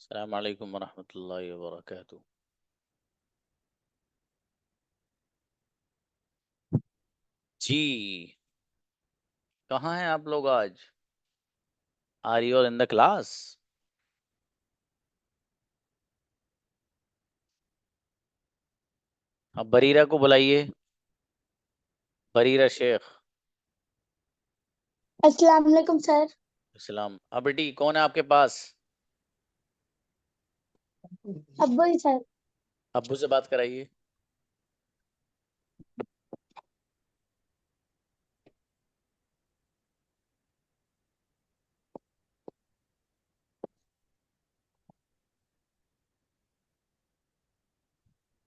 अस्सलाम वालेकुम वरहमतुल्लाहि वबरकातुह। जी, कहाँ हैं आप लोग आज? Are you in the class? अब बरीरा को बुलाइए। बरीरा शेख। अस्सलाम वालेकुम सर। इस्लाम। अब बेटी कौन है आपके पास? अब्बू ही सर। अब्बू से बात कराइए।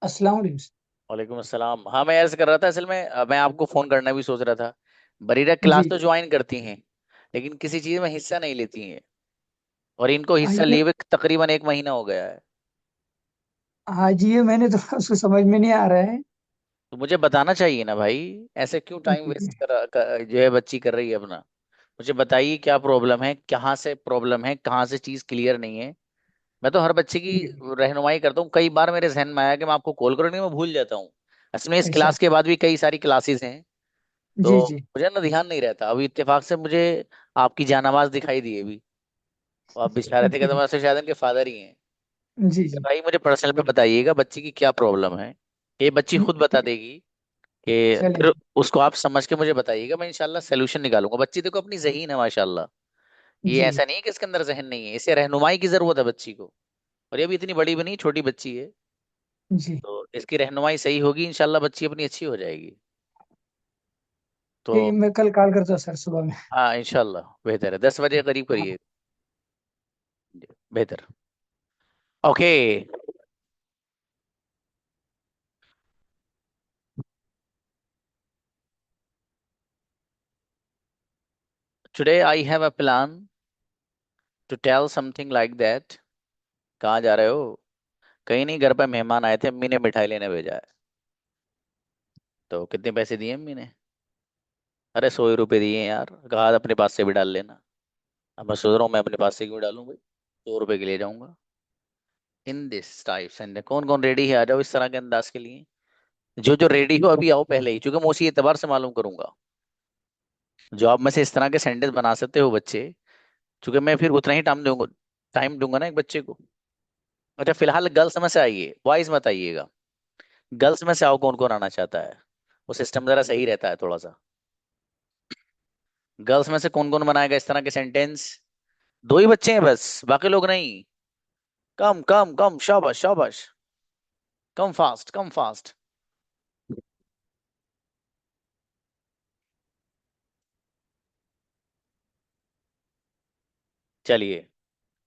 अस्सलाम वालेकुम। वालेकुम अस्सलाम। हाँ, मैं ऐसे कर रहा था असल में, मैं आपको फोन करना भी सोच रहा था। बरीरा जी। क्लास तो ज्वाइन करती हैं, लेकिन किसी चीज में हिस्सा नहीं लेती हैं। और इनको हिस्सा ये लिए हुए तकरीबन 1 महीना हो गया है। आज ये मैंने तो उसको समझ में नहीं आ रहा है। तो मुझे बताना चाहिए ना भाई। ऐसे क्यों टाइम जी। वेस्ट जो है बच्ची कर रही है अपना। मुझे बताइए क्या प्रॉब्लम है, कहाँ से प्रॉब्लम है, कहाँ से चीज क्लियर नहीं है। मैं तो हर बच्चे की जी। रहनुमाई करता हूँ। कई बार मेरे जहन में आया कि मैं आपको कॉल करूँ, नहीं मैं भूल जाता हूँ। असल में इस ऐसा। क्लास के बाद भी कई सारी क्लासेस हैं, तो जी जी। मुझे ना ध्यान नहीं रहता। अभी इत्तेफाक से मुझे आपकी जानामाज दिखाई दी अभी। तो आप बिछा रहे थे कि तुम्हारे से शायद इनके फादर ही हैं। जी तो जी। भाई मुझे पर्सनल पे बताइएगा बच्ची की क्या प्रॉब्लम है। ये बच्ची खुद बता देगी कि चले। फिर उसको आप समझ के मुझे बताइएगा, मैं इंशाल्लाह सोल्यूशन निकालूंगा। बच्ची देखो अपनी ज़हीन है माशाल्लाह। ये जी ऐसा नहीं है कि इसके अंदर जहन नहीं है, इसे रहनुमाई की जरूरत है बच्ची को। और ये भी इतनी बड़ी भी नहीं, छोटी बच्ची है। जी। तो इसकी रहनुमाई सही होगी, इंशाल्लाह बच्ची अपनी अच्छी हो जाएगी। तो ठीक है, मैं कल कॉल करता हूँ सर सुबह में। हाँ इंशाल्लाह बेहतर है, 10 बजे करीब हाँ। करिए। बेहतर। Okay. Today I have a plan to tell something like that. कहाँ जा रहे हो? कहीं नहीं, घर पे मेहमान आए थे, अम्मी ने मिठाई लेने भेजा है। तो कितने पैसे दिए अम्मी ने? अरे 100 रुपये दिए हैं यार, कहा अपने पास से भी डाल लेना। अब मैं सोच रहा हूँ मैं अपने पास से क्यों डालूं भाई, 100 रुपये के लिए जाऊंगा। इन दिस टाइप्स एंड कौन कौन रेडी है, आ जाओ इस तरह के अंदाज के लिए। जो जो रेडी हो अभी आओ पहले ही, क्योंकि मैं उसी एतबार से मालूम करूंगा। जो आप में से इस तरह के सेंटेंस बना सकते हो बच्चे, क्योंकि मैं फिर उतना ही टाइम दूंगा ना एक बच्चे को। अच्छा फिलहाल गर्ल्स में से आइए, बॉयज मत आइएगा। गर्ल्स में से आओ, कौन कौन आना चाहता है। वो सिस्टम जरा सही रहता है थोड़ा सा। गर्ल्स में से कौन कौन बनाएगा इस तरह के सेंटेंस? 2 ही बच्चे हैं बस, बाकी लोग नहीं। कम कम कम, शाबाश शाबाश। Come fast come fast. चलिए,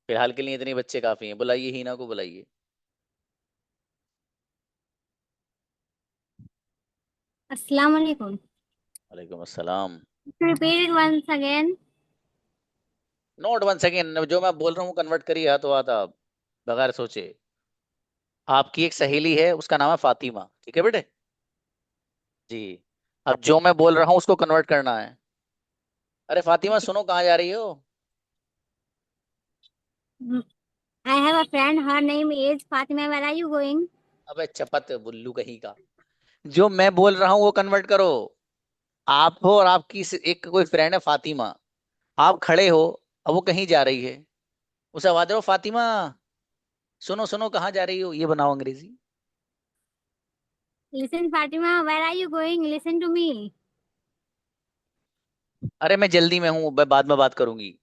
फिलहाल के लिए इतने बच्चे काफी हैं। बुलाइए, हीना को बुलाइए। अस्सलाम वालेकुम। वालेकुम अस्सलाम। Repeat it once again. Note 1 second, जो मैं बोल रहा हूँ कन्वर्ट करिए हाथों हाथ आप, बगैर सोचे। आपकी एक सहेली है, उसका नाम है फातिमा, ठीक है बेटे? जी। अब जो मैं बोल रहा हूँ उसको कन्वर्ट करना है। अरे फातिमा सुनो, कहाँ जा रही हो? I have a friend. Her name is Fatima. Where are you going? अबे चपत बुल्लू कहीं का। जो मैं बोल रहा हूँ वो कन्वर्ट करो। आप हो और आपकी एक कोई फ्रेंड है फातिमा। आप खड़े हो, अब वो कहीं जा रही है। उसे आवाज दो, फातिमा सुनो सुनो, कहाँ जा रही हो, ये बनाओ अंग्रेजी। Listen, Fatima. Where are you going? Listen to me. अरे मैं जल्दी में हूँ, मैं बाद में बात करूंगी।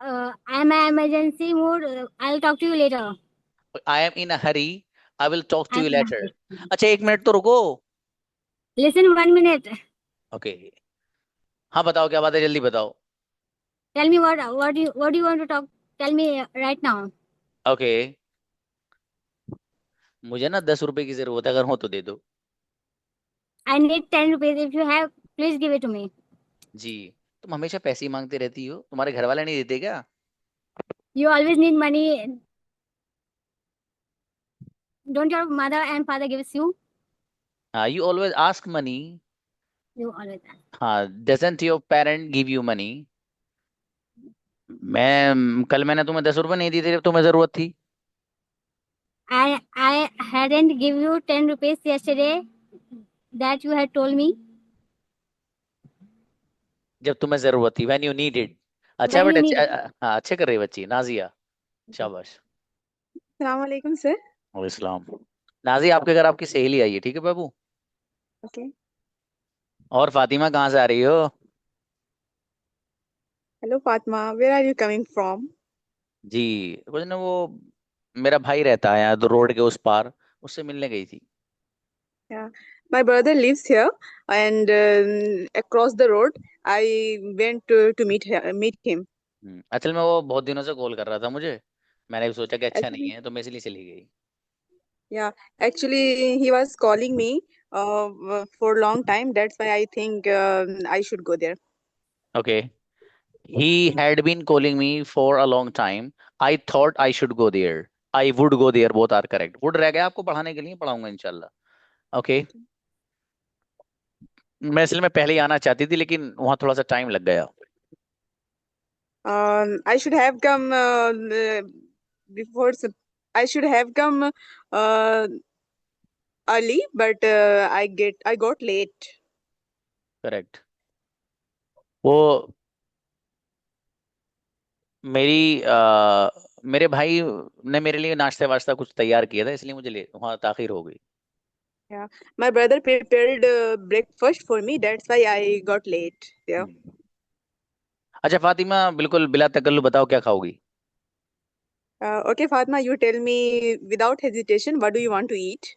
I'm an emergency mood. I'll talk to you later. I am in a hurry, I will talk to I'm you in a later. hurry. अच्छा 1 मिनट तो रुको। Listen 1 minute. ओके। हाँ बताओ क्या बात है, जल्दी बताओ। Tell me what do you want to talk? Tell me right now. Okay. मुझे ना 10 रुपए की जरूरत है, अगर हो तो दे दो। I need 10 rupees. If you have, please give it to me. जी। तुम हमेशा पैसे ही मांगते रहती हो, तुम्हारे घर वाले नहीं देते क्या? You always need money. Don't your mother and father gives you? हाँ, you always ask money. You always ask. हाँ, doesn't your parent give you money? कल मैंने तुम्हें 10 रुपए नहीं दिए थे जब तुम्हें जरूरत थी। I hadn't give you 10 rupees yesterday that you had told me जब तुम्हें जरूरत थी, व्हेन यू नीडेड। अच्छा when बेटा, you needed. हाँ, अच्छे कर रही है बच्ची नाजिया। शाबाश। सलाम वालेकुम सर। वालेकुम सलाम। नाजिया, आपके घर आपकी सहेली आई है, ठीक है बाबू। ओके। और फातिमा कहाँ से आ रही हो? Hello Fatima, where are you coming from? जी, कुछ ना, वो मेरा भाई रहता है यहाँ, तो रोड के उस पार, उससे मिलने गई थी। Yeah my brother lives here and across the road I went to meet him. असल में वो बहुत दिनों से कॉल कर रहा था मुझे। मैंने भी सोचा कि अच्छा नहीं एक्चुअली है, तो मैं इसलिए चली गई। Yeah actually he was calling me for long time, that's why I think I should go there. Okay. He had been calling me for a long time. I thought I should go there. I would go there, both are correct. Would रह गया, आपको पढ़ाने के लिए पढ़ाऊंगा इंशाल्लाह। Okay. मैं इसलिए मैं पहले ही आना चाहती थी, लेकिन वहां थोड़ा सा टाइम लग गया। I should have come before. I should have come uh, early, but I got late. Correct. वो मेरी मेरे भाई ने मेरे लिए नाश्ता वास्ता कुछ तैयार किया था, इसलिए मुझे ले वहां ताखिर हो गई। Yeah, my brother prepared breakfast for me. That's why I got late. Yeah. हम्म। अच्छा फातिमा, बिल्कुल बिला तकल्लुफ बताओ क्या खाओगी? Okay, Fatma, you tell me without hesitation, what do you want to eat?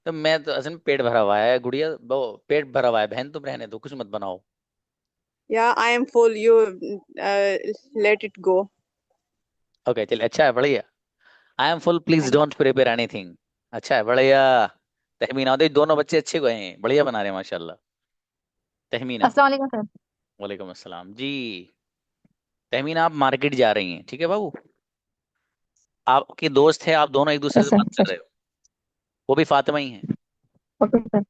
तो मैं तो असल में पेट भरा हुआ है गुड़िया, वो पेट भरा हुआ है बहन, तुम रहने दो, कुछ मत बनाओ। Yeah, I am full. You let it go. Okay चलिए, अच्छा है, बढ़िया। I am full, please Thank don't prepare anything. अच्छा है, बढ़िया। तहमीना, दे दोनों बच्चे अच्छे गए हैं, बढ़िया बना रहे हैं माशाल्लाह। तहमीना। अस्सलाम वालेकुम सर। वालेकुम अस्सलाम जी। तहमीना, आप मार्केट जा रही हैं, ठीक है बाबू। आपके दोस्त है, आप दोनों एक दूसरे से यस सर, बात कर यस। रहे हो। वो भी फातिमा ही है। Okay sir.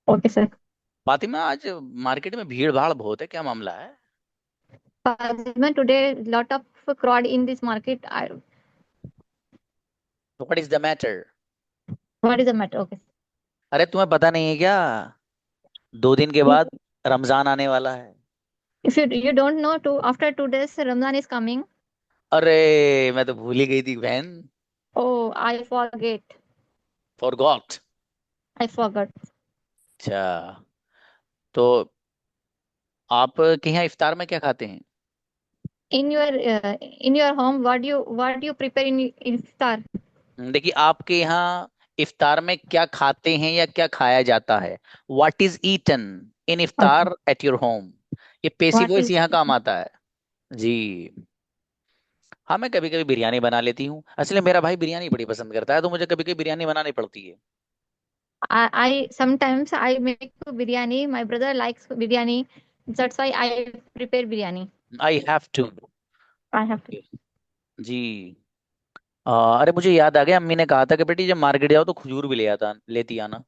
Okay sir. Fatima, आज मार्केट में भीड़ भाड़ बहुत है, क्या मामला है? Fatima, today lot of crowd in this market. What is the matter? What is the matter? Okay. अरे तुम्हें पता नहीं है क्या, 2 दिन के If बाद रमजान आने वाला है। if you don't know, to after 2 days Ramadan is coming. अरे मैं तो भूल ही गई थी बहन। Oh, I forget. Forgot. I forgot. अच्छा, तो आप के यहाँ इफ्तार में क्या खाते हैं? In your home, what do you prepare in iftar? देखिए, आपके यहाँ इफ्तार में क्या खाते हैं या क्या खाया जाता है? What is eaten in Okay. Iftar at your home. ये पेसिव What वॉइस is यहाँ काम आता है। जी। हाँ, मैं कभी कभी बिरयानी बना लेती हूँ, असली मेरा भाई बिरयानी बड़ी पसंद करता है, तो मुझे कभी कभी बिरयानी बनानी पड़ती है। I sometimes I make biryani. My brother likes biryani. That's why I prepare biryani. I have to. I have to. जी। अरे मुझे याद आ गया, अम्मी ने कहा था कि बेटी जब मार्केट जाओ तो खजूर भी ले आता लेती आना।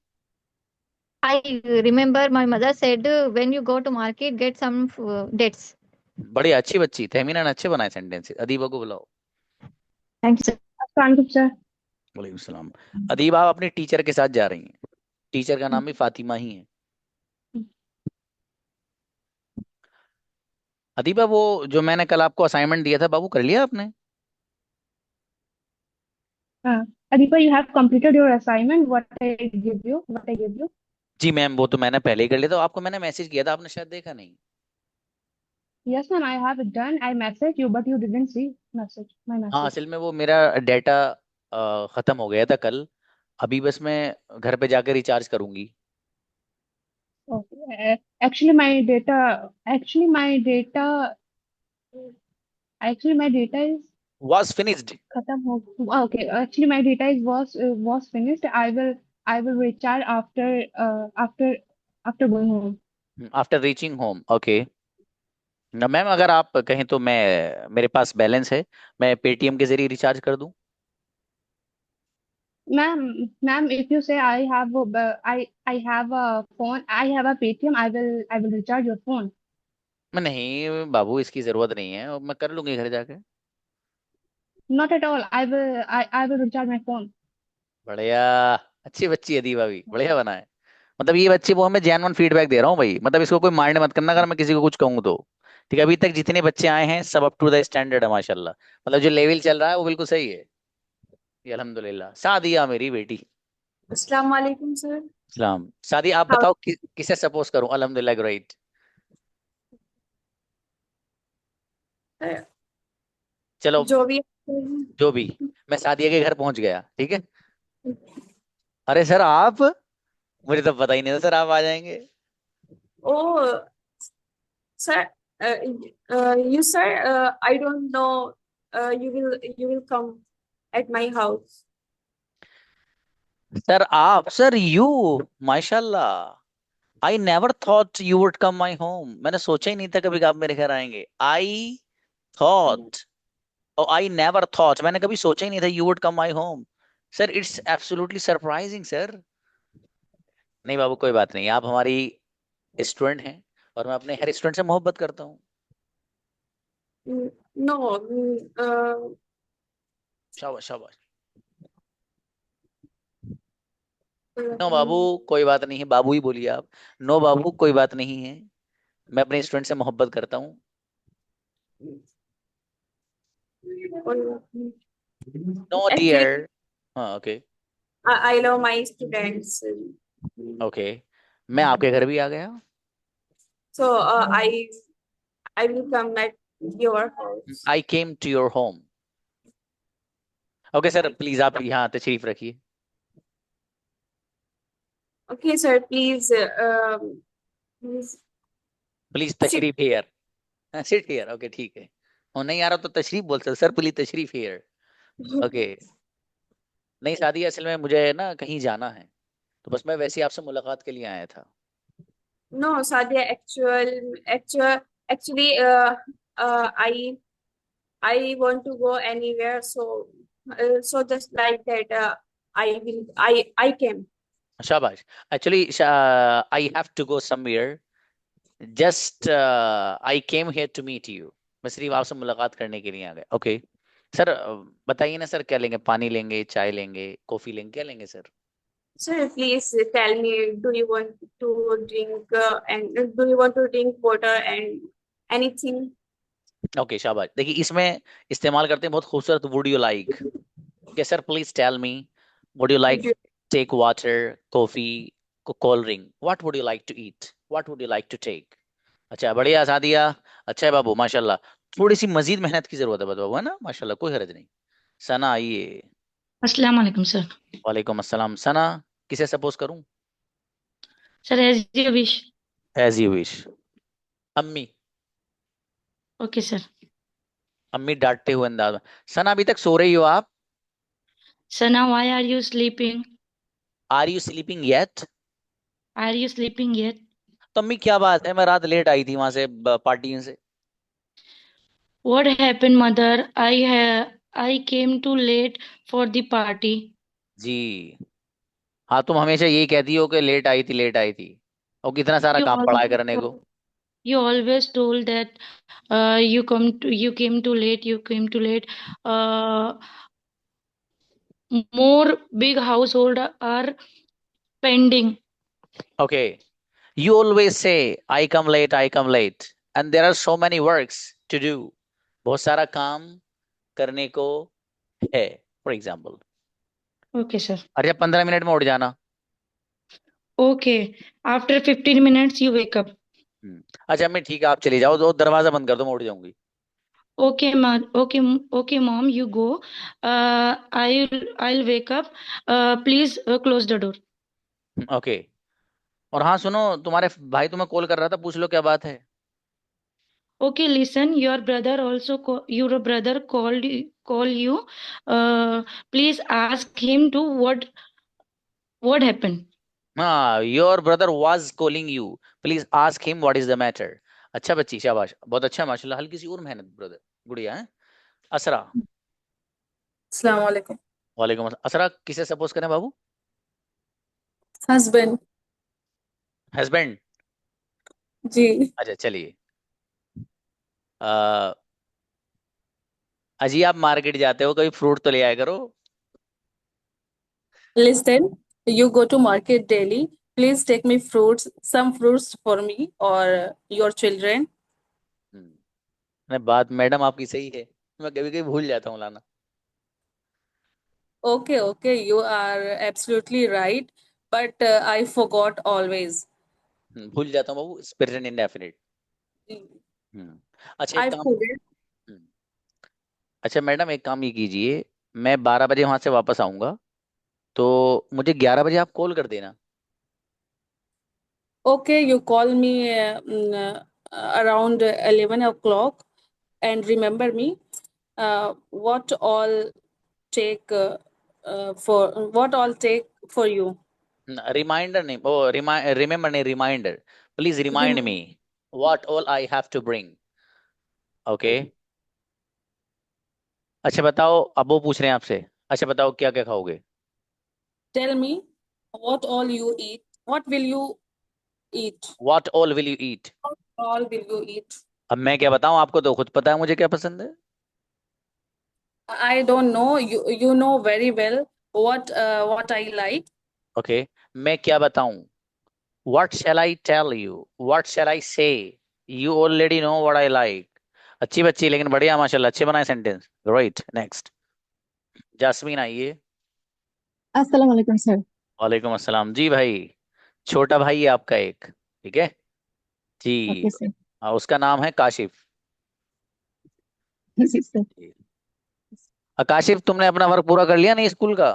I remember my mother said when you go to market, get some dates. बड़ी अच्छी बच्ची तहमीना ने अच्छे बनाए सेंटेंस। अदीबा को बुलाओ। Thank you, sir. Assalamualaikum, sir. वालेकुम सलाम। अदीबा, आप अपने टीचर के साथ जा रही हैं। टीचर का नाम भी फातिमा ही है। अदीबा, वो जो मैंने कल आपको असाइनमेंट दिया था बाबू, कर लिया आपने? Adipa, you have completed your assignment. What I give you? What I give you? जी मैम, वो तो मैंने पहले ही कर लिया था, आपको मैंने मैसेज किया था, आपने शायद देखा नहीं। Yes, ma'am. I have it done. I messaged you, but you didn't see message. My हाँ, message. असल में वो मेरा डेटा खत्म हो गया था कल। अभी बस मैं घर पे जाकर रिचार्ज करूंगी। Okay. Actually, my data. Actually, my data is was finished. khatam ho. Okay. Actually, my data is was finished. I will recharge after going home. After reaching home, okay. Ma'am, अगर आप कहें तो मैं, मेरे पास balance है, मैं Paytm के जरिए रिचार्ज कर दूं। Ma'am, if you say I have a phone, I have a Paytm, I will recharge your phone. मैं नहीं बाबू, इसकी जरूरत नहीं है, मैं कर लूंगी घर जाके। Not at all. I will recharge my phone. बढ़िया, अच्छी बच्ची है दीवा भी, बढ़िया बना है। मतलब ये बच्चे वो, मैं जेन्युइन फीडबैक दे रहा हूँ भाई, मतलब इसको कोई माइंड मत करना अगर मैं किसी को कुछ कहूँ तो। ठीक है, अभी तक जितने बच्चे आए हैं सब अप टू द स्टैंडर्ड है माशाल्लाह। मतलब जो लेवल चल रहा है वो बिल्कुल सही है। ये अल्हम्दुलिल्लाह। सादिया मेरी बेटी। अस्सलाम वालेकुम सर। सलाम। सादिया आप हाउ बताओ किसे सपोज करूं? अल्हम्दुलिल्लाह ग्रेट। चलो, जो भी जो भी। मैं सादिया के घर पहुंच गया, ठीक है। अरे सर आप, मुझे तो पता ही नहीं था सर आप आ जाएंगे। ओ sir, you sir, I don't know, you will come at my house. Sir आप, सर यू, माशाल्लाह। I never thought you would come my home. मैंने सोचा ही नहीं था कभी कि आप मेरे घर आएंगे। आई थॉट, और आई नेवर थॉट, मैंने कभी सोचा ही नहीं था you would come my home. Sir it's absolutely surprising sir. नहीं बाबू कोई बात नहीं, आप हमारी स्टूडेंट हैं और मैं अपने हर स्टूडेंट से मोहब्बत करता हूँ। No, शाबाश शाबाश। नो बाबू कोई बात नहीं है, बाबू ही बोलिए आप। नो बाबू कोई बात नहीं है, मैं अपने स्टूडेंट से मोहब्बत करता हूँ। No actually, dear. हाँ okay. I love my students. Okay, मैं आपके घर भी आ गया। So I will come at your house. I came to your home. Okay sir please आप यहाँ तशरीफ रखिए। Okay, sir, please, please please sit. तशरीफ हियर, सिट हियर। ओके ठीक है। और नहीं आ रहा तो तशरीफ बोल सकते सर, प्लीज तशरीफ हियर। ओके। नहीं शादी असल में मुझे ना कहीं जाना है, तो बस मैं वैसे ही आपसे मुलाकात के लिए आया था। No, Sadia, actually, I want to go anywhere, so just like that, I came. शाबाश। Actually I have to go somewhere, just I came here to meet you. मैं सिर्फ आपसे मुलाकात करने के लिए आ गया। ओके सर, बताइए ना सर, क्या लेंगे? पानी लेंगे, चाय लेंगे, कॉफी लेंगे, क्या लेंगे sir? Sir, please tell me, do you want to drink water and anything? Okay शाबाश। देखिए इसमें इस्तेमाल करते हैं बहुत खूबसूरत, would you like. Okay sir please tell me, would you Would like you- take water, coffee, cold drink? What would you like to eat? What would you like to take? अच्छा बढ़िया सादिया। अच्छा है बाबू माशाल्लाह। थोड़ी सी मजीद मेहनत की जरूरत है बाबू, है ना? माशाल्लाह कोई हर्ज नहीं। सना आइए। अस्सलाम वालेकुम सर। वालेकुम अस्सलाम। सना किसे सपोज करूं? Sir as you wish. As you wish. अम्मी। Okay sir. अम्मी डांटते हुए अंदाज में। सना अभी तक सो रही हो आप? Sana why are you sleeping? Are you sleeping yet? Are you sleeping yet? तो अम्मी क्या बात है, मैं रात लेट आई थी वहां से पार्टी से। What happened mother? I came too late for the party. जी हाँ, तुम हमेशा यही कहती हो कि लेट आई थी, लेट आई थी, और कितना सारा यू काम पड़ा है करने को। Always you always told that you came too late, you came too late. uh, More big household are pending. Okay, you always say I come late and there are so many works to do. बहुत सारा काम करने को है। For example, Okay sir. अच्छा 15 minute में उठ जाना। Okay, after 15 minutes you wake up. अच्छा मैं ठीक है, आप चली जाओ, तो दरवाजा बंद कर दो, मैं उठ जाऊंगी। Okay, ma. Okay, okay, mom, you go. I'll wake up. Please close the door. Okay. और हाँ सुनो, तुम्हारे भाई तुम्हें कॉल कर रहा था, पूछ लो क्या बात है। Okay, listen. Your brother call you. Please ask him to what happened. हाँ, your brother was calling you, please ask him what is the matter. अच्छा बच्ची, शाबाश, बहुत अच्छा माशाल्लाह। हल्की सी और मेहनत ब्रदर, गुड़िया है। असरा। अस्सलाम वालेकुम। वालेकुम अस्सलाम। असरा किसे सपोज करें बाबू? हस्बैंड। हस्बैंड। जी। अच्छा चलिए। आ, अजी आप मार्केट जाते हो, कभी फ्रूट तो ले आया करो। Listen, you go to market daily. Please take me fruits, some fruits for me or your children. नहीं, बात मैडम आपकी सही है, मैं कभी कभी भूल जाता हूँ लाना। Okay, okay, you are absolutely right. But I forgot always. भूल जाता हूँ बाबू, प्रेजेंट इंडेफिनिट। अच्छा एक I काम। forget. हम्म, अच्छा मैडम एक काम ये कीजिए, मैं 12 बजे वहां से वापस आऊंगा, तो मुझे 11 बजे आप कॉल कर देना। Okay, you call me around 11 o'clock and remember me what all take what all take for you. Reminder नहीं, ओ रिमेम्बर नहीं, reminder. Please remind me what all I have to bring. Okay. अच्छा बताओ, अब वो पूछ रहे हैं आपसे, अच्छा बताओ क्या क्या खाओगे। Tell me what all you eat. What will you eat? What all will you eat. What all will you eat? अब मैं क्या बताऊं, आपको तो खुद पता है मुझे क्या पसंद है। I don't know. You know very well what I like. Okay, मैं क्या बताऊं, what shall I tell you, what shall I say, you already know what I like. अच्छी बच्ची, लेकिन बढ़िया माशाल्लाह, अच्छे बनाए सेंटेंस, राइट। नेक्स्ट, जासमीन आइए। अस्सलाम वालेकुम सर। वालेकुम अस्सलाम जी भाई। छोटा भाई है आपका एक, ठीक है जी। Okay sir. उसका नाम है काशिफ। जी सर। काशिफ, तुमने अपना वर्क पूरा कर लिया नहीं स्कूल का।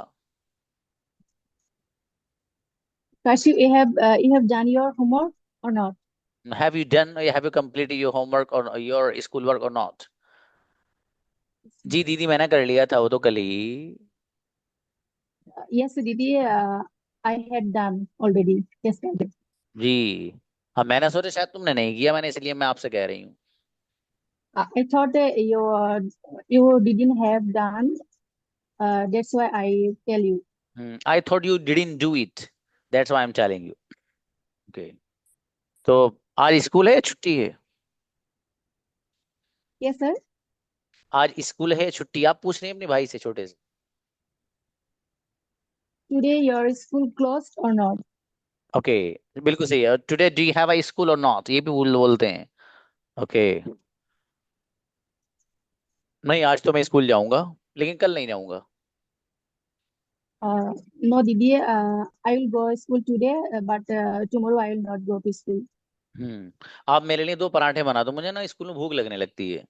Kashif, you have done your homework or not? Have you done, have you completed your homework और योर स्कूल वर्क और नॉट। जी दीदी मैंने कर लिया था वो तो कल ही। Yes, Didi, I had done already yesterday. जी हाँ, मैंने सोचा शायद तुमने नहीं किया, मैंने इसलिए मैं आपसे कह रही हूँ। I thought you didn't have done. That's why I tell you. I thought you didn't do it, that's why I am telling you. Okay, तो आज स्कूल है या छुट्टी है। Yes, sir. आज स्कूल है या छुट्टी, आप पूछ रहे हैं अपने भाई से छोटे से। Today your school closed or not? Okay, बिल्कुल सही है। Today do you have a school और नॉट, ये भी बोलते हैं। ओके, नहीं आज तो मैं स्कूल जाऊंगा, लेकिन कल नहीं जाऊंगा। No, Didi. I will go school today, but tomorrow I will not go to school. आप मेरे लिए 2 पराठे बना दो, मुझे ना स्कूल में भूख लगने लगती है।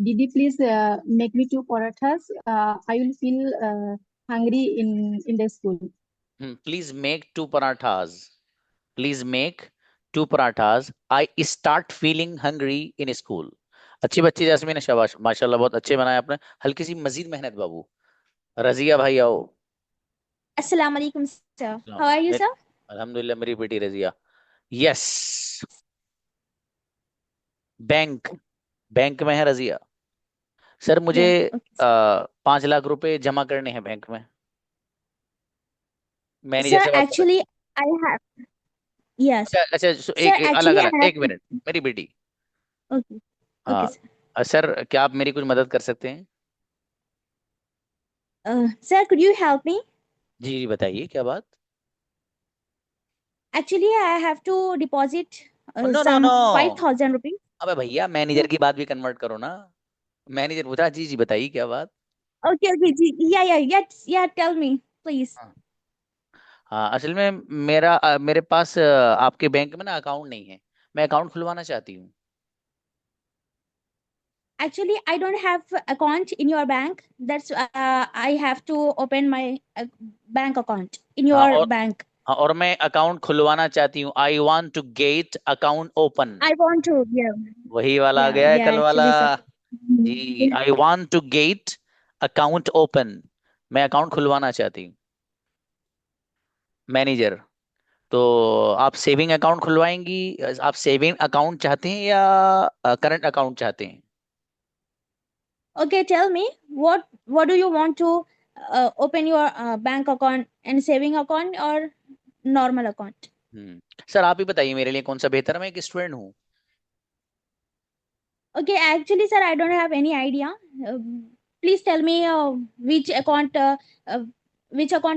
Didi, please make me 2 parathas. I will feel hungry in the school. Please make 2 parathas, please make 2 parathas, I start feeling hungry in school. अच्छी बच्ची जैस्मीन, शाबाश माशाल्लाह, बहुत अच्छे बनाए आपने, हल्की सी मजीद मेहनत बाबू। रजिया भाई आओ। Assalamu alaikum, sir. सलाम। How are you, may- sir? अल्हम्दुलिल्लाह मेरी बेटी रजिया। यस, बैंक, बैंक में है रजिया। सर मुझे Yeah. Okay. 5 लाख रुपए जमा करने हैं बैंक में, मैनेजर Sir, से बात कर। actually, I have. Yes. अच्छा अच्छा, Sir, एक अलग actually, I अलग, have. 1 मिनट, मेरी बेटी। Okay. Okay, हाँ, sir. सर क्या आप मेरी कुछ मदद कर सकते हैं। Sir, could you help me? जी जी बताइए क्या बात। Actually, I have to deposit no no no, some 5,000 rupees. अबे भैया मैनेजर की बात भी कन्वर्ट करो ना। मैनेजर पूछा, जी जी बताइए क्या बात। Okay, okay. Yeah. Tell me, please. हाँ हाँ, असल में मेरे पास आपके बैंक में ना अकाउंट नहीं है, मैं अकाउंट खुलवाना चाहती हूँ। Actually, I don't have account in your bank. That's I have to open my bank account in हाँ your और, bank. हाँ और मैं अकाउंट खुलवाना चाहती हूँ, I want to get account open. I want to. Yeah. वही वाला आ Yeah. गया है Yeah. कल वाला। Actually, sir. जी, I want to get account open, मैं अकाउंट खुलवाना चाहती हूँ मैनेजर। तो आप सेविंग अकाउंट खुलवाएंगी, आप सेविंग अकाउंट चाहते हैं या करंट अकाउंट चाहते हैं। Okay, tell me what do you want to open your bank account and saving account or normal account? Sir आप ही बताइए मेरे लिए कौन सा बेहतर है, मैं एक स्टूडेंट हूँ। Okay, actually, sir, I don't have any idea. Please tell me which account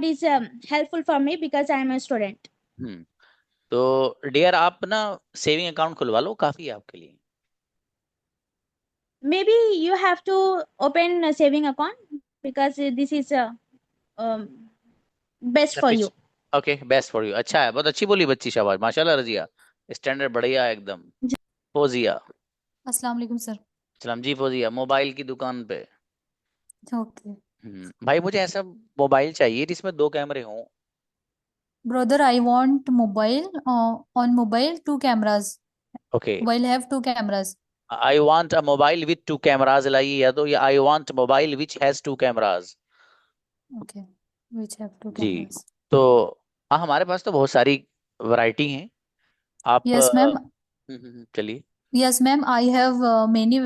is helpful for me because I am a student. तो डियर आप ना सेविंग अकाउंट खुलवा लो, काफी है आपके लिए। Maybe you have to open a saving account because this is um, best for you. Okay, best for you. अच्छा है, बहुत अच्छी बोली बच्ची, शाबाश, माशाल्लाह रजिया, स्टैंडर्ड बढ़िया है एकदम। फौजिया। अस्सलाम वालेकुम सर। सलाम जी फौजिया, मोबाइल की दुकान पे। ओके भाई मुझे ऐसा मोबाइल चाहिए जिसमें 2 कैमरे हों। Brother, I want mobile on mobile 2 cameras. Okay, Mobile have 2 cameras. I want a mobile with 2 cameras लाइए, या तो ये I want mobile which has 2 cameras. Okay, which have 2 जी, cameras. तो हमारे पास तो बहुत सारी वैरायटी हैं। आप Yes, ma'am. चलिए। Yes, ma'am. I have many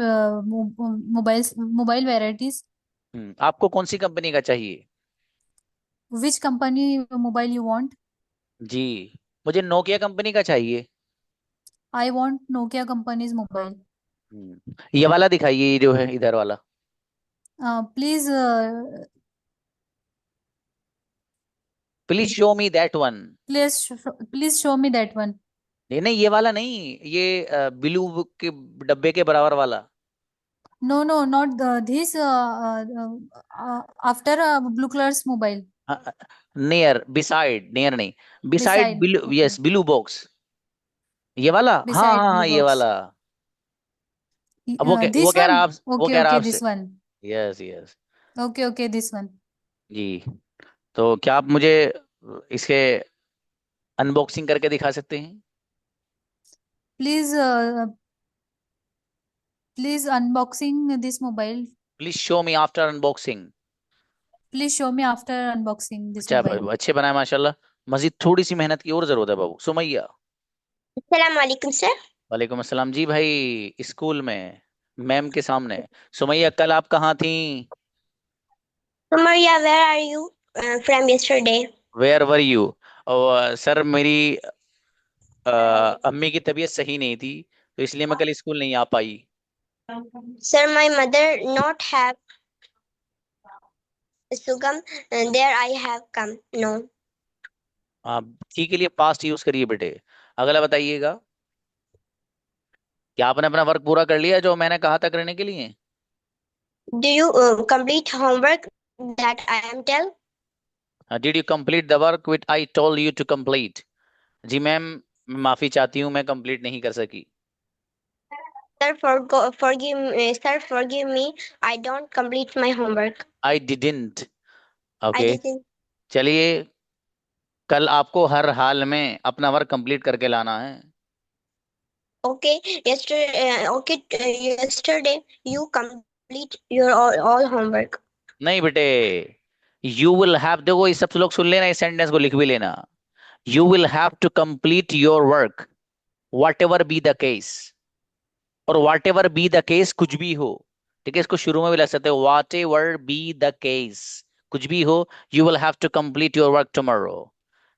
mobile varieties. आपको कौन सी कंपनी का चाहिए? Which company mobile you want? जी, मुझे नोकिया कंपनी का चाहिए। I want Nokia company's mobile. ये वाला दिखाइए, ये जो है इधर वाला। Please, please show me that one. please show me that one. नहीं नहीं, ये वाला नहीं, ये ब्लू के डब्बे के बराबर वाला। No, no, not this. After blue color's mobile. Near, beside, near नहीं, beside Beside. Blue, Okay. Yes blue box, ये वाला। हाँ Beside हाँ हाँ, blue ये box. वाला। अब वो This कह रहा one. आप, वो Okay, कह रहा okay, आपसे। this one. Yes yes. Okay, okay, this one. जी, तो क्या आप मुझे इसके अनबॉक्सिंग करके दिखा सकते हैं? Please, please unboxing this mobile. Please show me after unboxing. Please show me after unboxing this अच्छा, mobile. अच्छे बनाए माशाल्लाह। मजीद थोड़ी सी मेहनत की और जरूरत है बाबू। सुमैया। अस्सलाम वालेकुम सर। वालेकुम अस्सलाम जी भाई, स्कूल में मैम के सामने। सुमैया, कल आप कहाँ थी? Maria, where are you from yesterday? Where were you? और सर, मेरी अम्मी की तबीयत सही नहीं थी, तो इसलिए मैं कल स्कूल नहीं आ पाई। Sir, my mother not have sugam. There I have come. No. आप थी के लिए पास्ट यूज करिए बेटे। अगला बताइएगा, क्या आपने अपना वर्क पूरा कर लिया जो मैंने कहा था करने के लिए? Do you complete homework that I am tell? Did you complete the work which I told you to complete? जी मैम, माफी चाहती हूँ, मैं कंप्लीट नहीं कर सकी। Sir, forgive me. Sir, forgive me. I don't complete my homework. I didn't. I okay, didn't. चलिए, कल आपको हर हाल में अपना वर्क कंप्लीट करके लाना है। Okay. Yesterday you complete your all homework. नहीं बेटे, यू विल हैव, देखो ये सब लोग सुन लेना, इस सेंटेंस को लिख भी लेना। You will have to complete your work whatever be the case. और whatever be the case कुछ भी हो, ठीक है, इसको शुरू में भी लग सकते हो, whatever be the case, कुछ भी हो, you will have to complete your work tomorrow.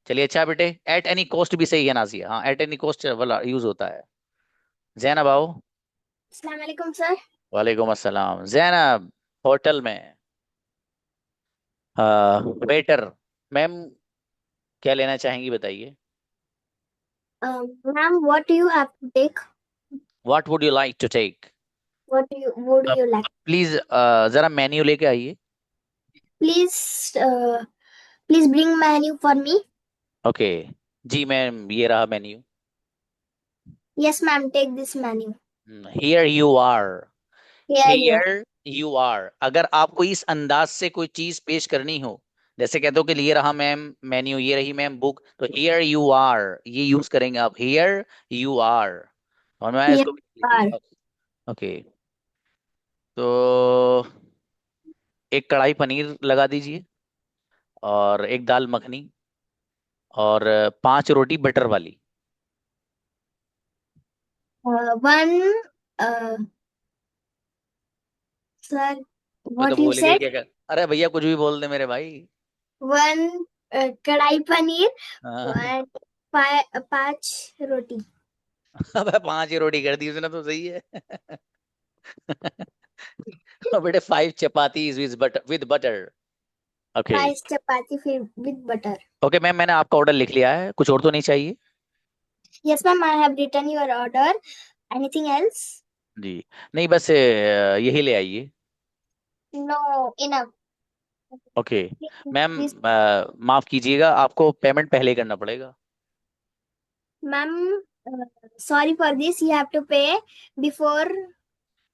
चलिए, अच्छा बेटे, एट एनी कॉस्ट भी सही है नाजिया, हाँ, एट एनी कॉस्ट वाला यूज होता है। जैनब आओ। अस्सलाम वालेकुम सर। वालेकुम अस्सलाम। जैनब, होटल में वेटर, मैम क्या लेना चाहेंगी बताइए? Ma'am, what do you have to take? What would you like to take? Would you like? Please जरा मेन्यू लेके आइए। Please, please bring menu for me. Okay, जी मैम, ये रहा menu. Yes, ma'am. Take this menu. Here you are. Here you. Here you are, अगर आपको इस अंदाज से कोई चीज पेश करनी हो, जैसे कहते हो कि ये रहा मैम मेन्यू, ये रही मैम बुक, तो हियर यू आर ये यूज करेंगे आप, हियर यू आर। और मैं Here इसको you are. ओके, तो एक कढ़ाई पनीर लगा दीजिए, और एक दाल मखनी, और 5 रोटी बटर वाली। One. Uh, sir, मैं what तो you भूल गई said? क्या अरे भैया, कुछ भी बोल दे मेरे भाई। One कढ़ाई पनीर. हाँ। One 5 रोटी. अबे 5 ही रोटी कर दी उसने, तो सही है। और बेटे 5 chapatis with butter. Okay 5 chapati with butter. Okay ma'am, मैंने आपका ऑर्डर लिख लिया है, कुछ और तो नहीं चाहिए? Yes, ma'am, I have written your order. Anything else? जी नहीं, बस यही ले आइए। No, enough. Okay ma'am, Please, माफ कीजिएगा, आपको पेमेंट पहले ही करना पड़ेगा। ma'am, sorry for this. You have to pay before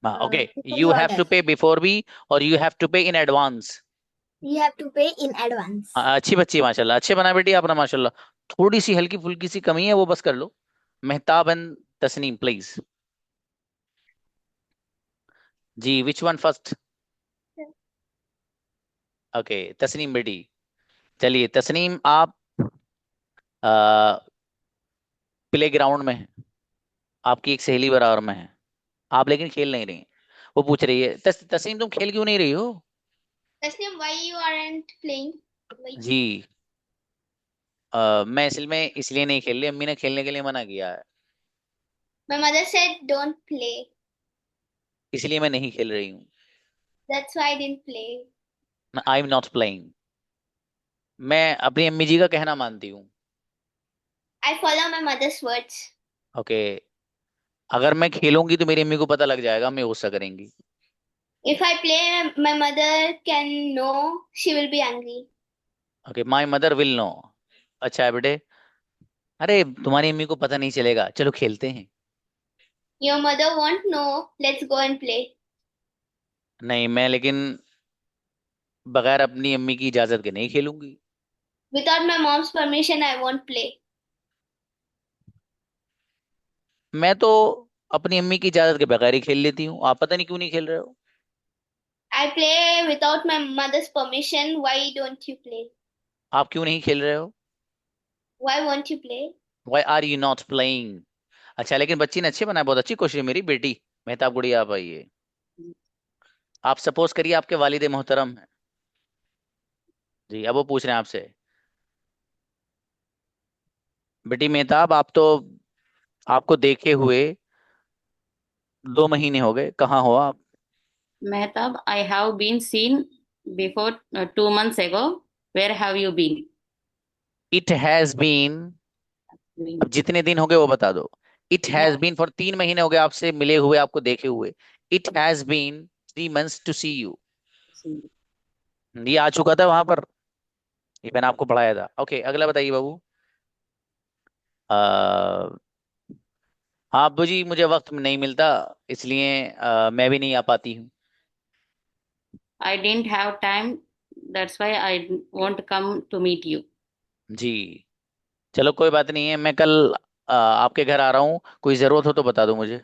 okay, before you you have to order. Pay before भी, और you have to pay in advance. You have to pay in advance. अच्छी बच्ची माशाल्लाह, अच्छे बना बेटी आपने माशाल्लाह। थोड़ी सी हल्की फुल्की सी कमी है, वो बस कर लो। Mehtab and Tasneem please. जी which one first? Okay Tasneem बेटी, चलिए तस्नीम आप प्ले ग्राउंड में हैं, आपकी एक सहेली बराबर में है, आप लेकिन खेल नहीं रही हैं। वो पूछ रही है तस्नीम तुम खेल क्यों नहीं रही हो? Tasneem, why you aren't playing? Why? जी मैं असल में इसलिए नहीं खेल रही, अम्मी ने खेलने के लिए मना किया है, My mother said don't play. इसलिए मैं नहीं खेल रही हूँ। That's why I didn't play. I am not playing. मैं अपनी अम्मी जी का कहना मानती हूँ। I follow my mother's words. Okay अगर मैं खेलूंगी तो मेरी अम्मी को पता लग जाएगा, मैं गुस्सा करेंगी। If I play, my mother can know. She will be angry. Okay my mother will know. अच्छा है बेटे, अरे तुम्हारी अम्मी को पता नहीं चलेगा, चलो खेलते हैं। Your mother won't know. Let's go and play. नहीं मैं लेकिन बगैर अपनी अम्मी की इजाजत के नहीं खेलूंगी। Without my mom's permission, I won't play. मैं तो अपनी अम्मी की इजाजत के बगैर ही खेल लेती हूँ, आप पता नहीं क्यों नहीं खेल रहे हो। I play without my mother's permission. Why don't you play? आप क्यों नहीं खेल रहे हो? Why won't you play? Why are you not playing? अच्छा लेकिन बच्ची ने अच्छे बनाया, बहुत अच्छी कोशिश है मेरी बेटी। मेहताब गुड़िया आप आइए। आप सपोज करिए आपके वालिद मोहतरम हैं जी, अब वो पूछ रहे हैं आपसे, बेटी मेहताब आप तो, आपको देखे हुए 2 महीने हो गए, कहाँ हो आप? Mehtab, I have been seen before 2 months ago. Where have you been? It has been, अब जितने दिन हो गए वो बता दो। It has Yeah. Been for 3 महीने हो गए आपसे मिले हुए, आपको देखे हुए। It has been 3 months to see you. ये आ चुका था वहां पर, ये मैंने आपको पढ़ाया था। ओके अगला बताइए बाबू। आ, हाँ अब्बू जी मुझे वक्त नहीं मिलता, इसलिए मैं भी नहीं आ पाती हूँ। I didn't have time. That's why I won't come to meet you. जी चलो कोई बात नहीं है, मैं कल आपके घर आ रहा हूँ, कोई जरूरत हो तो बता दो मुझे।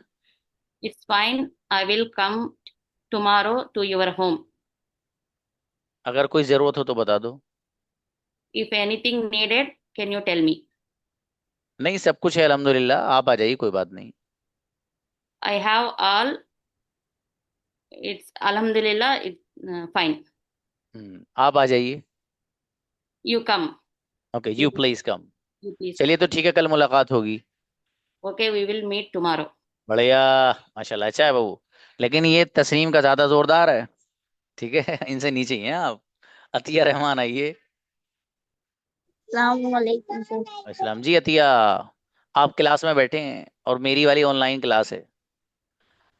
It's fine. I will come tomorrow to your home. अगर कोई जरूरत हो तो बता दो। If anything needed, can you tell me? नहीं सब कुछ है अल्हम्दुलिल्लाह, आप आ जाइए कोई बात नहीं। I have all. It's Alhamdulillah. It's fine. आप आ जाइए। You come. Okay you please come. You please. चलिए तो ठीक है, कल मुलाकात होगी। Okay, we will meet tomorrow. बढ़िया माशाल्लाह, अच्छा है बाबू, लेकिन ये तस्नीम का ज्यादा जोरदार है, ठीक है इनसे नीचे ही हैं आप। अतिया रहमान आइए। Assalamualaikum, sir. अस्सलाम जी अतिया, आप क्लास में बैठे हैं और मेरी वाली ऑनलाइन क्लास है,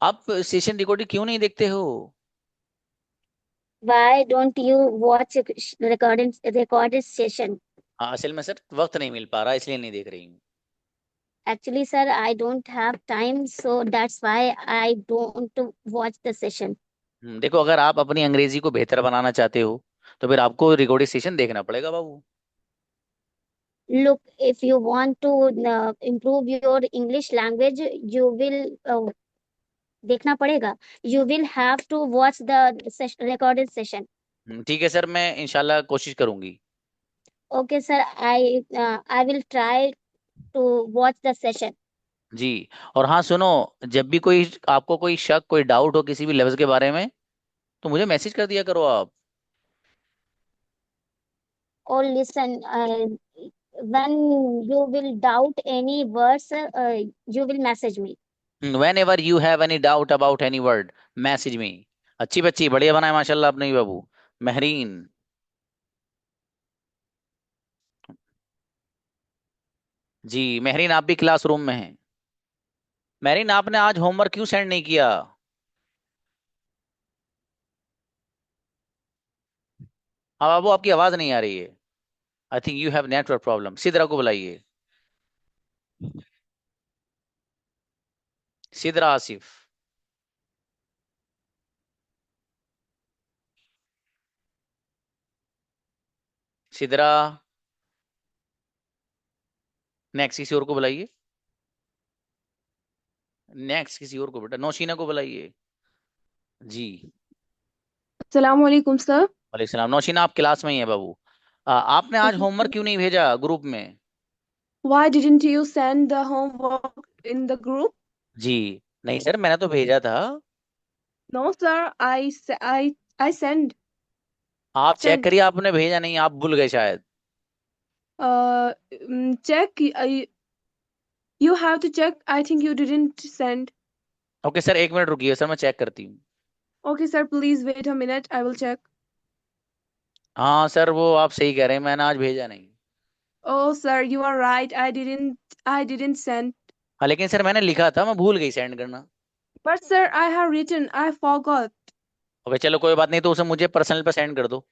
आप सेशन रिकॉर्डिंग क्यों नहीं देखते हो? Why don't you watch a recorded session? हाँ असल में सर वक्त नहीं मिल पा रहा, इसलिए नहीं देख रही हूँ। Actually, sir, I don't have time, so that's why I don't watch the session. देखो अगर आप अपनी अंग्रेजी को बेहतर बनाना चाहते हो तो फिर आपको रिकॉर्डिंग सेशन देखना पड़ेगा बाबू। Look, if you want to improve your English language, you will देखना पड़ेगा. You will have to watch the recorded session. ठीक है सर, मैं इंशाल्लाह कोशिश करूंगी। Okay, sir, I will try to watch the session. जी और हाँ सुनो, जब भी कोई आपको कोई शक कोई डाउट हो किसी भी लफ्ज के बारे में तो मुझे मैसेज कर दिया करो आप। Or listen, when you will doubt any words, you will message me. Whenever you have any doubt about any word, message me. अच्छी बच्ची, बढ़िया बनाए माशाल्लाह आपने भी बाबू। महरीन। जी महरीन, आप भी क्लासरूम में हैं। महरीन, आपने आज होमवर्क क्यों सेंड नहीं किया? हाँ बाबू, आपकी आवाज नहीं आ रही है। I think you have network problem. Sidra को बुलाइए। सिद्रा आसिफ। सिद्रा। नेक्स्ट किसी और को बुलाइए। नेक्स्ट किसी और को, बेटा नौशीना को बुलाइए। जी। अस्सलाम वालेकुम सर। वालेकुम सलाम। नौशीना, आप क्लास में ही है बाबू। आपने आज होमवर्क क्यों नहीं भेजा ग्रुप में? Why didn't you send the homework in the group? जी नहीं सर, मैंने तो भेजा था। No sir, I send. आप चेक Send. करिए, आपने भेजा नहीं, आप भूल गए शायद। Check. You have to check. I think you didn't send. Okay sir, एक मिनट रुकिए सर, मैं चेक करती हूँ। Okay sir, please wait a minute. I will check. हाँ सर, वो आप सही कह रहे हैं, मैंने आज भेजा नहीं। Oh sir, you are right. I didn't send. हाँ लेकिन सर मैंने लिखा था, मैं भूल गई सेंड करना। But sir, I have written. I forgot. Okay चलो कोई बात नहीं, तो उसे मुझे पर्सनल पे सेंड कर दो।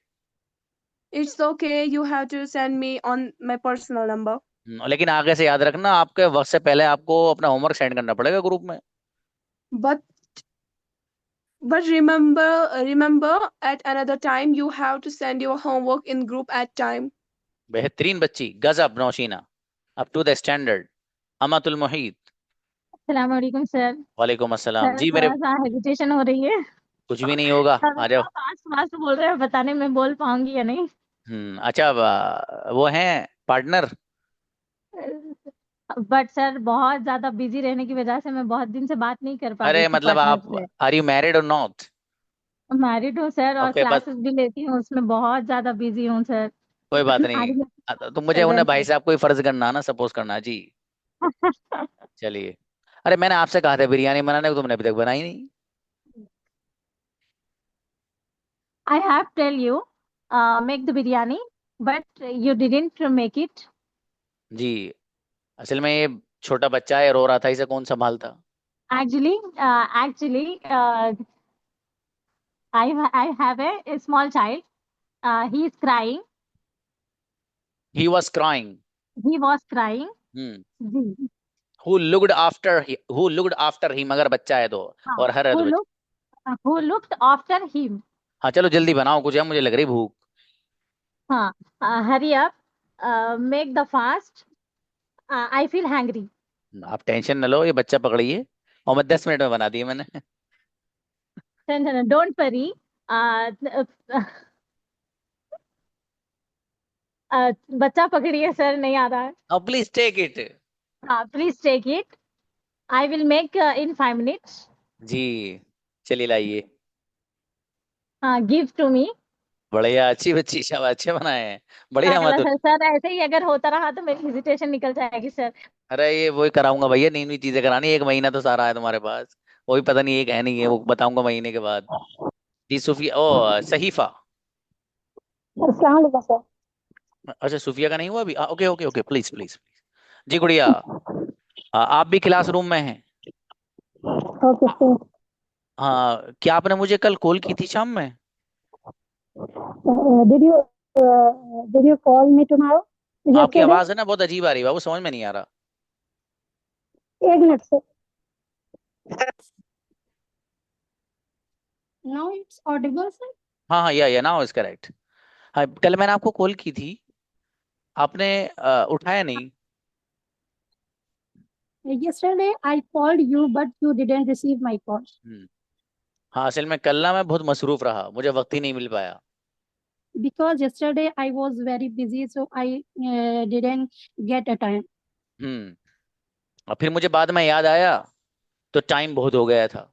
It's okay. You have to send me on my personal number. लेकिन आगे से याद रखना, आपके वक्त से पहले आपको अपना होमवर्क सेंड करना पड़ेगा ग्रुप में। But remember at another time you have to send your homework in group at time. बेहतरीन बच्ची, गजब Nausheena, up to the standard. Amatul Muheet. अस्सलाम वालेकुम सर। वालेकुम अस्सलाम। सर जी मेरे, थोड़ा सा हेजिटेशन हो रही है। कुछ भी नहीं होगा, सर आ जाओ। फास्ट फास्ट बोल रहे हैं, बताने में बोल पाऊंगी या नहीं। अच्छा, वो हैं पार्टनर। बट सर बहुत ज्यादा बिजी रहने की वजह से मैं बहुत दिन से बात नहीं कर पा रही अरे थी मतलब पार्टनर आप, से। आर यू मैरिड और नॉट? मैरिड हूँ सर, और ओके बस, क्लासेस भी लेती हूँ, उसमें बहुत ज्यादा बिजी हूँ सर। कोई बात आज नहीं। मैं तो मुझे उन्हें भाई प्रेजेंट साहब को ही फर्ज करना ना, सपोज करना जी। चलिए। अरे मैंने आपसे कहा था बिरयानी बनाने को, तुमने अभी तक बनाई नहीं। I have tell you make the biryani, but you didn't make it. जी असल में ये छोटा बच्चा है, रो रहा था, इसे कौन संभालता? Actually, I have a small child. He is crying. He was crying. He was crying. Hmm. जी हु लुक्ड आफ्टर हिम, अगर बच्चा है तो, हाँ, और हर है तो बच्चा। who looked after him. हाँ चलो जल्दी बनाओ कुछ, है मुझे लग रही भूख। हाँ, hurry up. Make the fast. I feel hungry. आप टेंशन न लो, ये बच्चा पकड़िए, और मैं 10 मिनट में बना दिए मैंने। No, don't worry. बच्चा पकड़िए सर, नहीं आ रहा है। अब प्लीज टेक इट। हाँ, please take it. I will make in 5 minutes. जी चलिए लाइए। Give to me. बढ़िया, अच्छी बच्ची, शाबाश, अच्छे बनाए हैं, बढ़िया मत। सर ऐसे ही अगर होता रहा तो मेरी हेजिटेशन निकल जाएगी सर। अरे ये वही कराऊंगा भैया, नई नई चीजें करानी, 1 महीना तो सारा है तुम्हारे पास, वही पता नहीं एक है नहीं है, वो बताऊंगा महीने के बाद। जी सुफिया, ओ सहीफा। अस्सलाम वालेकुम सर। अच्छा सुफिया का नहीं हुआ अभी? Okay okay okay, please please. जी गुड़िया, आप भी क्लासरूम में हैं? Okay sir. हाँ, क्या आपने मुझे कल कॉल की थी शाम में? Did you did you call me tomorrow आपकी यस्टरडे? आवाज है ना बहुत अजीब आ रही है बाबू, समझ में नहीं आ रहा। एक minute sir. Now it's audible, sir. हाँ हाँ, या नाउ इज करेक्ट। हाँ कल मैंने आपको कॉल की थी, आपने उठाया नहीं। Yesterday I called you, but you didn't receive my call. हाँ असल में कल ना मैं बहुत मसरूफ रहा, मुझे वक्त ही नहीं मिल पाया। Because yesterday I was very busy, so I didn't get a time. और फिर मुझे बाद में याद आया तो टाइम बहुत हो गया था।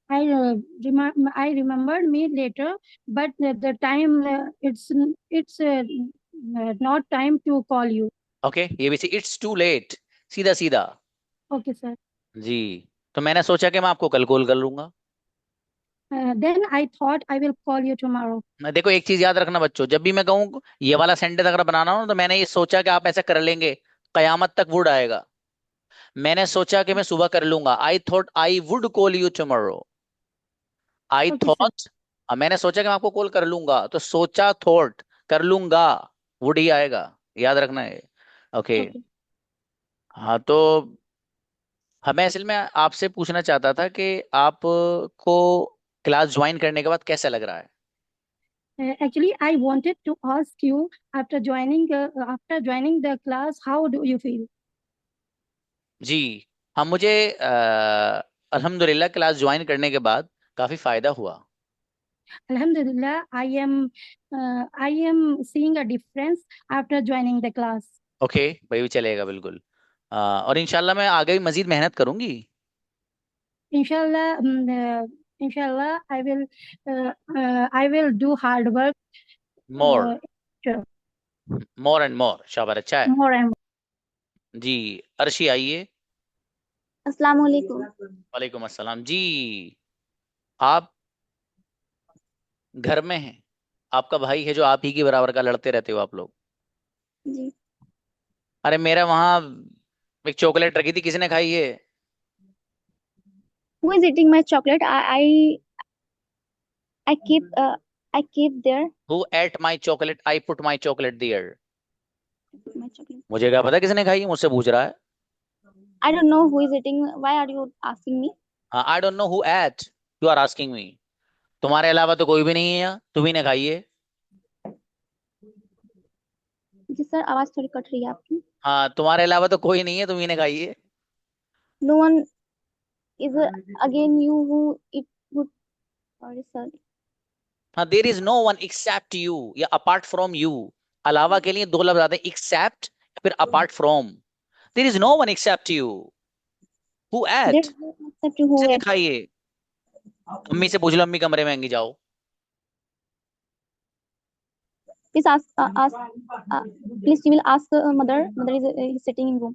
I remembered me later, but the time it's not time to call you. Okay ये भी इट्स टू लेट, सीधा सीधा। Okay, sir. जी, तो मैंने सोचा कि मैं आपको कल कॉल कर लूंगा। Then I thought I will call you tomorrow. देखो एक चीज याद रखना बच्चों, जब भी मैं कहूँ ये वाला सेंटेंस अगर बनाना हो ना, तो मैंने ये सोचा कि आप ऐसा कर लेंगे, कयामत तक वुड आएगा। मैंने सोचा कि मैं सुबह कर लूंगा, आई thought I would call you tomorrow. I Okay, sir. Thought, मैंने सोचा कि मैं आपको कॉल कर लूंगा, तो सोचा थॉट कर लूंगा, वुड ही आएगा, याद रखना है। Okay Okay. हाँ, तो हमें असल में आपसे पूछना चाहता था कि आपको क्लास ज्वाइन करने के बाद कैसा लग रहा है। Actually, I wanted to ask you after joining the class, how do you feel? जी हाँ, मुझे अल्हम्दुलिल्लाह क्लास ज्वाइन करने के बाद काफी फायदा हुआ। Alhamdulillah, I am seeing a difference after joining the class. Okay भाई भी चलेगा बिल्कुल। और इंशाल्लाह मैं आगे भी मजीद मेहनत करूंगी। Inshallah, inshallah, I will do hard work. More Sure. More and more, शाबाश, अच्छा है। More and more. जी अर्शी आइए। अस्सलाम वालेकुम। वालेकुम अस्सलाम जी। आप घर में हैं, आपका भाई है जो आप ही के बराबर का, लड़ते रहते हो आप लोग। जी। अरे मेरा वहां एक चॉकलेट रखी थी, किसने खाई है? Who is eating my chocolate? I keep there. Who ate my chocolate? I put my chocolate there. My chocolate. मुझे क्या पता किसने खाई है, मुझसे पूछ रहा है। I don't know who is eating. Why are you asking me? I don't know who ate. You are asking me. तुम्हारे अलावा तो कोई भी नहीं है यहाँ, तुम्ही ने खाई है। जी सर, आवाज थोड़ी कट रही है आपकी। हाँ, तुम्हारे अलावा तो कोई नहीं है, तुम्ही ने खाई है। No one is again you who eat good. Sorry sir. हाँ, there is no one except you या apart from you। अलावा के लिए दो लफ्ज आते हैं, except या फिर apart from। there is no one except you who There ate। is no one except you who किसने ate. खाई है? अम्मी से पूछ लो, अम्मी कमरे में आएंगी, जाओ। Please please you will ask mother. Mother is sitting in room.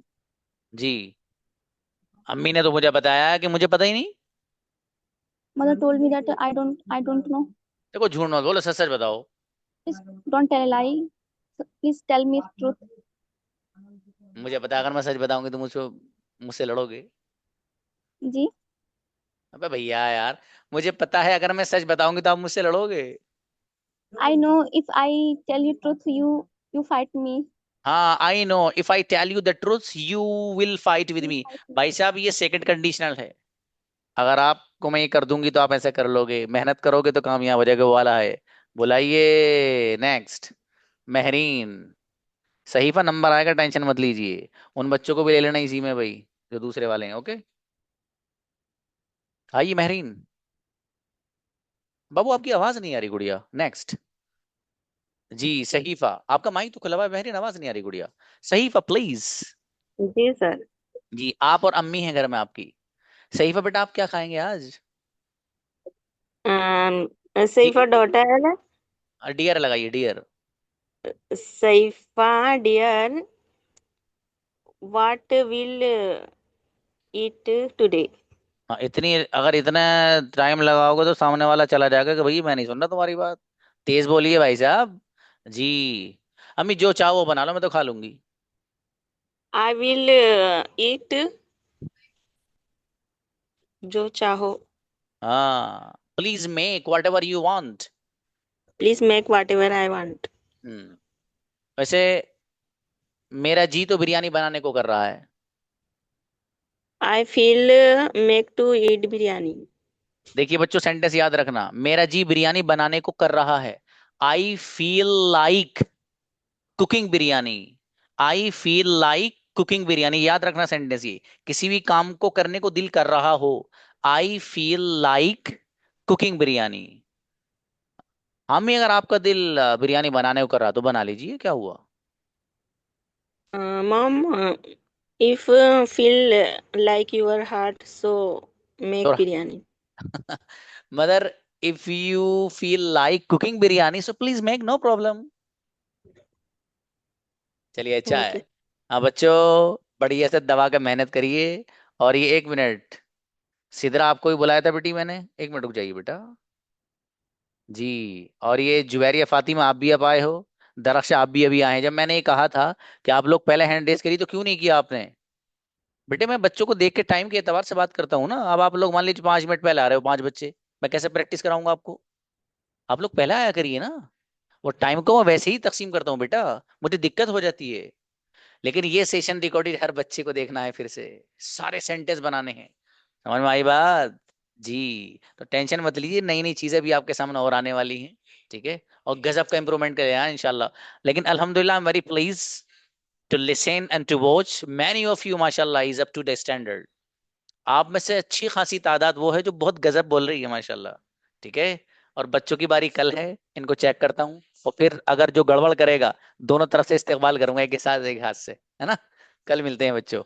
जी, अम्मी ने तो मुझे बताया कि मुझे पता ही नहीं। Mother told me that I don't know. देखो झूठ मत बोलो, सच सच बताओ। Please don't tell a lie. Please tell me truth. मुझे पता, अगर मैं सच बताऊंगी तो मुझसे लड़ोगे। जी। अबे भैया यार, मुझे पता है अगर मैं सच बताऊंगी तो आप मुझसे लड़ोगे। I know if I tell you truth, you fight me. हाँ I know if I tell you the truth you will fight with me. भाई साहब ये सेकंड कंडीशनल है, अगर आपको मैं ये कर दूंगी तो आप ऐसा कर लोगे, मेहनत करोगे तो कामयाब हो जाएगा, वो वाला है। बुलाइए नेक्स्ट महरीन। सहीफा नंबर आएगा, टेंशन मत लीजिए। उन बच्चों को भी ले लेना इसी में भाई, जो दूसरे वाले हैं। ओके आइए महरीन। बाबू आपकी आवाज नहीं आ रही गुड़िया। नेक्स्ट जी सहीफा, आपका माइक तो खुला हुआ है महरीन, आवाज नहीं आ रही गुड़िया। सहीफा प्लीज। Ji sir. जी आप और अम्मी हैं घर में आपकी। सहीफा बेटा आप क्या खाएंगे आज? सईफा डॉटर। डियर लगाइए, dear. Saifa dear, what will eat today? हाँ, अगर इतना टाइम लगाओगे तो सामने वाला चला जाएगा कि भाई मैं नहीं सुन रहा तुम्हारी बात। तेज बोलिए भाई साहब जी। अम्मी जो चाहो वो बना लो, मैं तो खा लूंगी। आई विल ईट जो चाहो। हाँ please make what ever you want. Please make what ever I want. वैसे मेरा जी तो बिरयानी बनाने को कर रहा है। I feel make to eat biryani. देखिए बच्चों सेंटेंस याद रखना, मेरा जी बिरयानी बनाने को कर रहा है। I feel like cooking biryani. I feel like cooking biryani, याद रखना सेंटेंस ये, किसी भी काम को करने को दिल कर रहा हो। I feel like cooking biryani. हमें अगर आपका दिल बिरयानी बनाने को कर रहा तो बना लीजिए, क्या हुआ? Mom if feel like your heart so make और biryani. Mother if you feel like cooking biryani so please make, no problem. चलिए अच्छा है। हाँ बच्चों, बढ़िया से दबा के मेहनत करिए। और ये 1 मिनट, सिदरा आपको ही बुलाया था बेटी मैंने, 1 मिनट रुक जाइए बेटा जी। और ये जुवेरिया फातिमा, आप भी अब आए हो। दरख्शा, आप भी अभी आए हैं। जब मैंने ये कहा था कि आप लोग पहले हैंड रेस करिए, तो क्यों नहीं किया आपने? बेटे मैं बच्चों को देख के टाइम के एतबार से बात करता हूँ ना। अब आप लोग मान लीजिए 5 मिनट पहले आ रहे हो, 5 बच्चे, मैं कैसे प्रैक्टिस कराऊंगा आपको? आप लोग पहले आया करिए ना। वो टाइम को मैं वैसे ही तकसीम करता हूँ बेटा, मुझे दिक्कत हो जाती है। लेकिन ये सेशन रिकॉर्डेड हर बच्चे को देखना है, फिर से सारे सेंटेंस बनाने हैं। समझ में आई बात जी? तो टेंशन मत लीजिए, नई नई चीजें भी आपके सामने और आने वाली हैं। ठीक है, और गजब का इंप्रूवमेंट करें यहाँ इंशाल्लाह। लेकिन अल्हम्दुलिल्लाह, I am very please to listen and to watch, many of you माशाल्लाह is up to the standard. आप में से अच्छी खासी तादाद वो है जो बहुत गजब बोल रही है माशाल्लाह। ठीक है, और बच्चों की बारी कल है, इनको चेक करता हूँ। और फिर अगर जो गड़बड़ करेगा, दोनों तरफ से इस्तेकबाल करूंगा, एक के साथ एक हाथ से, है ना? कल मिलते हैं बच्चों।